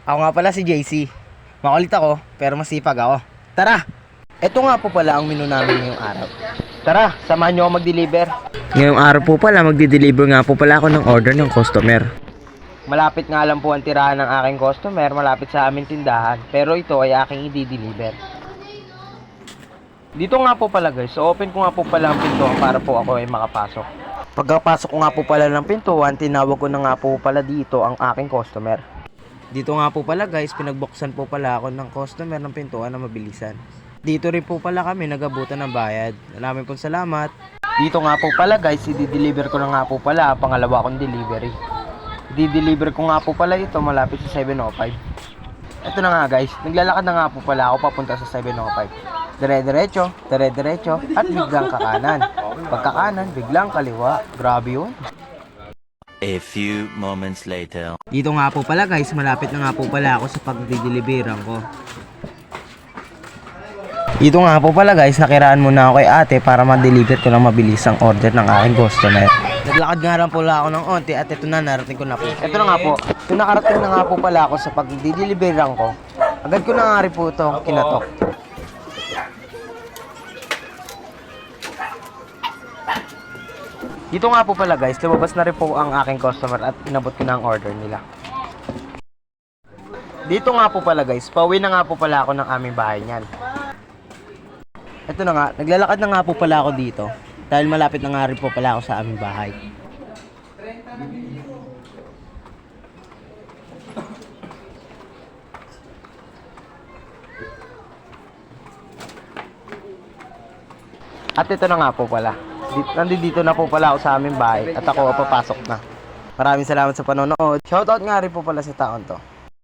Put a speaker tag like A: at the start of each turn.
A: Ako nga pala si JC. Makulit ako, pero masipag ako. Tara! Ito nga po pala ang menu namin ngayong araw. Tara, samahan nyo ako mag-deliver. Ngayong araw po pala, magdi-deliver nga po pala ako ng order ng customer. Malapit nga lang po ang tirahan ng aking customer, malapit sa aming tindahan. Pero ito ay aking i-deliver. Dito nga po pala guys, so open ko nga po pala ang pintuan para po ako ay makapasok. Pagkapasok ko nga po pala ng pintuan, tinawag ko na nga po pala dito ang aking customer. Dito nga po pala guys, pinagbuksan po pala ako ng customer ng pintuan na mabilisan. Dito rin po pala kami nagabutan ng bayad. Maraming pong salamat. Dito nga po pala guys, i-deliver ko na nga po pala ang pangalawa kong delivery. I-deliver ko nga po pala ito malapit sa 705. Ito na nga guys, naglalakad na nga po pala ako papunta sa 705. Dire-diretso, dire-diretso, at biglang kakanan. Pagkakanan, biglang kaliwa. Grabe yun.
B: A few moments later.
A: Dito nga po pala guys, malapit na nga po pala ako sa pagdideliveran ko. Dito nga po pala guys, nakiraan muna ako kay ate para ma-deliver ko lang mabilis ang order ng aking customer. Naglakad nga lang pala ako ng onti at ito na, narating ko na po. Ito na nga po, ito nakarating na nga po pala ako sa pagdideliveran ko. Agad ko na nga rin po ito kinatok. Dito nga po pala guys, lumabas na rin po ang aking customer at inabot ko na ang order nila. Dito nga po pala guys, pauwi na nga po pala ako ng aming bahay niyan. Ito na nga, naglalakad na nga po pala ako dito dahil malapit na nga rin po pala ako sa aming bahay. At ito na nga po pala. Nandito na po pala ako sa aming bahay at ako papasok na. Maraming salamat sa panonood. Shoutout nga rin po pala sa taon to.